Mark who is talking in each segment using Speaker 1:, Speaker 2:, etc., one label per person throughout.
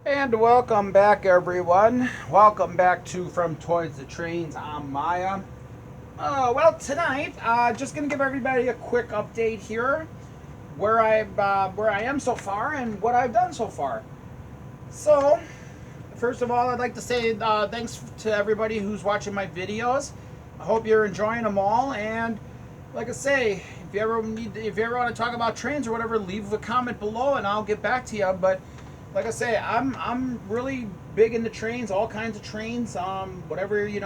Speaker 1: And welcome back, everyone. Welcome back to From Toys to Trains. I'm Maya. Well, tonight, just gonna give everybody a quick update here, where I am so far and what I've done so far. So, first of all, I'd like to say thanks to everybody who's watching my videos. I hope you're enjoying them all. And like I say, if you ever want to talk about trains or whatever, leave a comment below and I'll get back to you. But like I say, I'm really big into trains, all kinds of trains, whatever you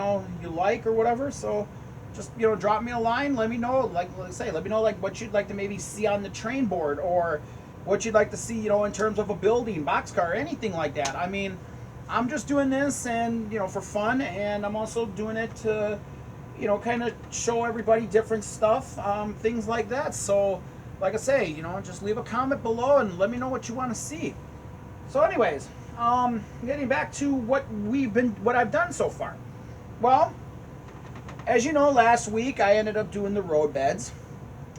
Speaker 1: like or whatever. So just drop me a line, let me know. Like I say, let me know like what you'd like to maybe see on the train board or what you'd like to see, in terms of a building, boxcar, anything like that. I mean, I'm just doing this and for fun, and I'm also doing it to kind of show everybody different stuff, things like that. So like I say, just leave a comment below and let me know what you want to see. So, anyways, getting back to what I've done so far. Well, as you know, last week I ended up doing the road beds,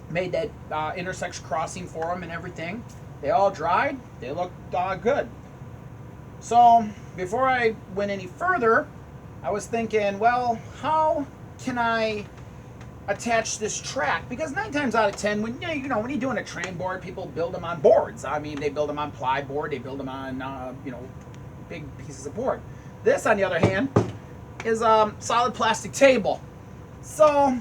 Speaker 1: made that intersection crossing for them and everything. They all dried. They looked good. So, before I went any further, I was thinking, well, how can I attach this track? Because 9 times out of 10, when when you're doing a train board, people build them on boards. I mean, they build them on plyboard, they build them on big pieces of board. This, on the other hand, is a solid plastic table. So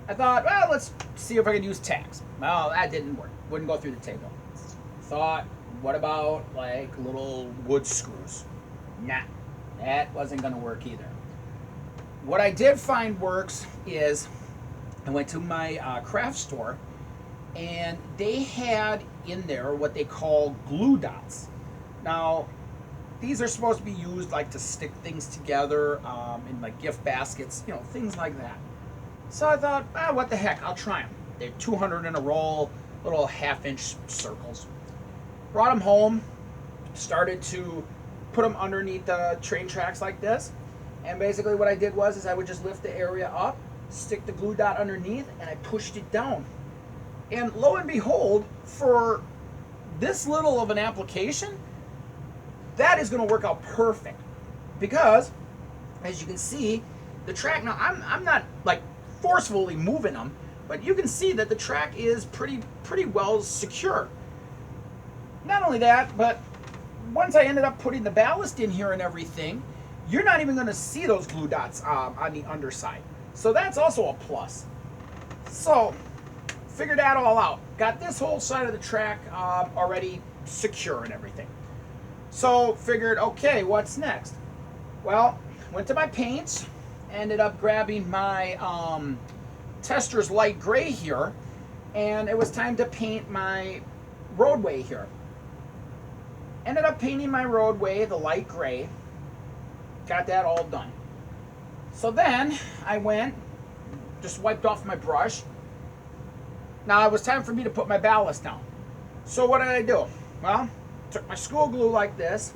Speaker 1: I thought, well, let's see if I can use tacks. Well, that didn't work. Wouldn't go through the table. Thought, what about like little wood screws? Nah, that wasn't gonna work either. What I did find works is I went to my craft store, and they had in there what they call glue dots. Now, these are supposed to be used like to stick things together in like gift baskets, things like that. So I thought, what the heck, I'll try them. They're 200 in a roll, little half-inch circles. Brought them home, started to put them underneath the train tracks like this. And basically what I did was I would just lift the area up, stick the glue dot underneath, and I pushed it down. And lo and behold, for this little of an application, that is going to work out perfect. Because, as you can see, the track, now I'm not like forcefully moving them, but you can see that the track is pretty well secure. Not only that, but once I ended up putting the ballast in here and everything, you're not even going to see those glue dots on the underside. So that's also a plus. So, figured that all out. Got this whole side of the track already secure and everything. So, figured, okay, what's next? Well, went to my paints, ended up grabbing my Tester's light gray here, and it was time to paint my roadway here. Ended up painting my roadway the light gray. Got that all done. So then I went, just wiped off my brush. Now it was time for me to put my ballast down. So what did I do? Well, took my school glue like this,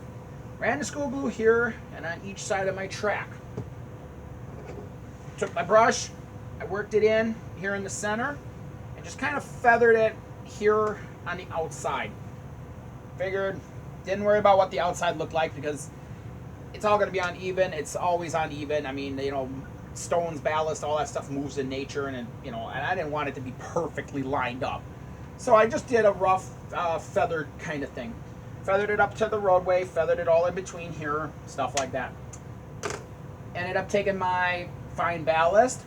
Speaker 1: ran the school glue here and on each side of my track. Took my brush, I worked it in here in the center, and just kind of feathered it here on the outside. Figured, didn't worry about what the outside looked like because it's all going to be uneven. It's always uneven. I mean, stones, ballast, all that stuff moves in nature, and and I didn't want it to be perfectly lined up. So I just did a rough feathered kind of thing. Feathered it up to the roadway, feathered it all in between here, stuff like that. Ended up taking my fine ballast,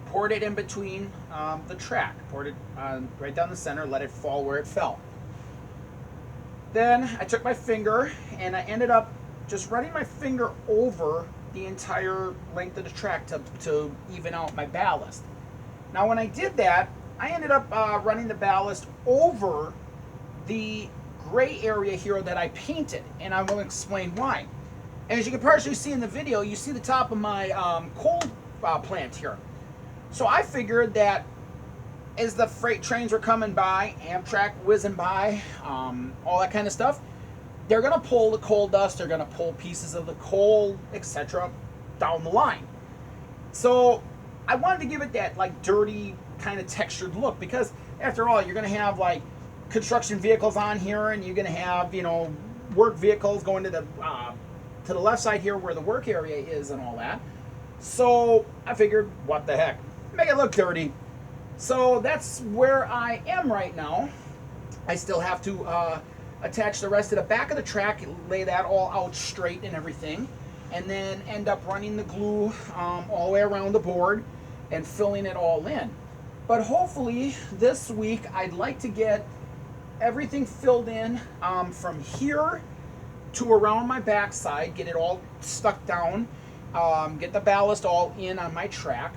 Speaker 1: poured it in between the track, poured it right down the center, let it fall where it fell. Then I took my finger and I ended up just running my finger over the entire length of the track to even out my ballast. Now when I did that, I ended up running the ballast over the gray area here that I painted, and I will explain why. As you can partially see in the video, you see the top of my coal plant here. So I figured that as the freight trains were coming by, Amtrak whizzing by, all that kind of stuff, they're going to pull the coal dust, they're going to pull pieces of the coal, etc. down the line. So I wanted to give it that like dirty kind of textured look, because after all, you're going to have like construction vehicles on here, and you're going to have, work vehicles going to the left side here where the work area is and all that. So I figured, what the heck, make it look dirty. So that's where I am right now. I still have to attach the rest of the back of the track, lay that all out straight and everything, and then end up running the glue all the way around the board and filling it all in. But hopefully this week I'd like to get everything filled in from here to around my backside, get it all stuck down, get the ballast all in on my track,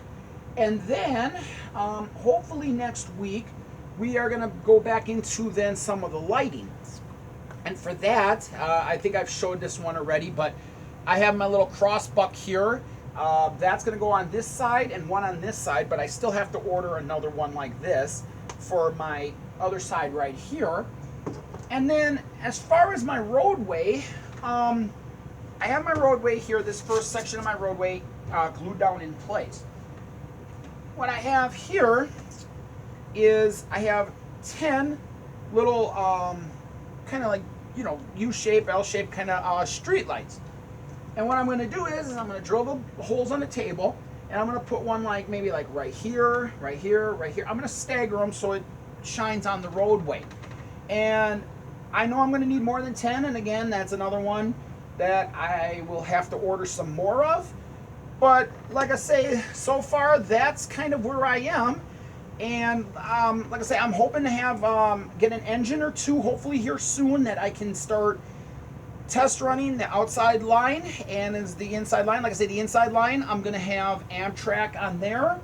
Speaker 1: and then hopefully next week we are going to go back into then some of the lighting. And for that, I think I've showed this one already, but I have my little cross buck here. That's going to go on this side and one on this side, but I still have to order another one like this for my other side right here. And then as far as my roadway, I have my roadway here, this first section of my roadway glued down in place. What I have here is I have 10 little kind of like, you know, U-shape, L-shape kind of street lights. And what I'm going to do is I'm going to drill the holes on the table, and I'm going to put one like maybe like right here, right here, right here. I'm going to stagger them so it shines on the roadway. And I know I'm going to need more than 10, and again, that's another one that I will have to order some more of. But like I say, so far that's kind of where I am. And like I say, I'm hoping to have get an engine or two hopefully here soon that I can start test running the outside line. And as the inside line, like I say, the inside line, I'm going to have Amtrak on there.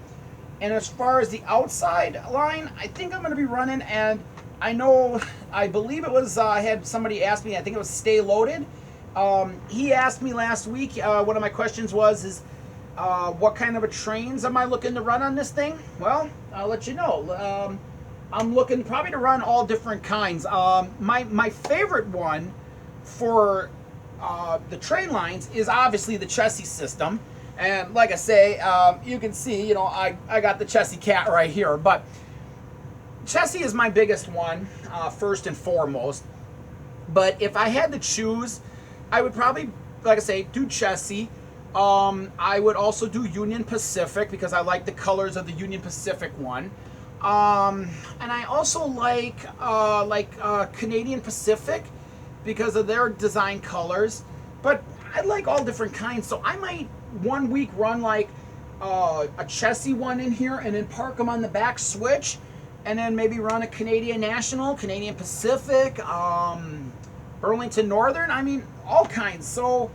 Speaker 1: And as far as the outside line, I think I'm going to be running, and I believe it was, I had somebody ask me, I think it was Stay Loaded. He asked me last week, one of my questions was, what kind of a trains am I looking to run on this thing? Well, I'll let you know. I'm looking probably to run all different kinds. My favorite one for the train lines is obviously the Chessie system. And like I say, you can see, you know, I got the Chessie Cat right here. But Chessie is my biggest one, first and foremost. But if I had to choose, I would probably, like I say, do Chessie. I would also do Union Pacific because I like the colors of the Union Pacific one. And I also like Canadian Pacific because of their design colors. But I like all different kinds, so I might one week run like a Chessie one in here and then park them on the back switch, and then maybe run a Canadian National, Canadian Pacific, Burlington Northern. I mean, all kinds. So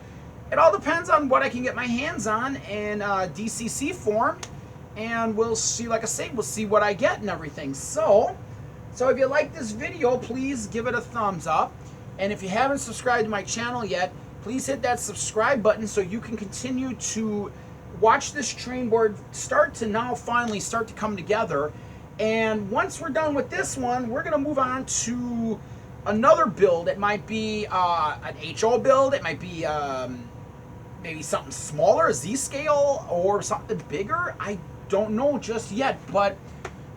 Speaker 1: it all depends on what I can get my hands on in DCC form, and we'll see. Like I say, we'll see what I get and everything. So if you like this video, please give it a thumbs up, and if you haven't subscribed to my channel yet, please hit that subscribe button so you can continue to watch this train board start to now finally start to come together. And once we're done with this one, we're going to move on to another build. It might be an HO build. It might be maybe something smaller, a Z-scale, or something bigger. I don't know just yet. But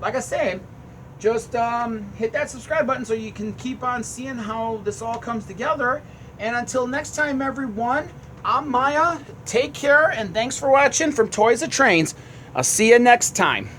Speaker 1: like I say, just hit that subscribe button so you can keep on seeing how this all comes together. And until next time, everyone, I'm Maya. Take care, and thanks for watching from Toys and Trains. I'll see you next time.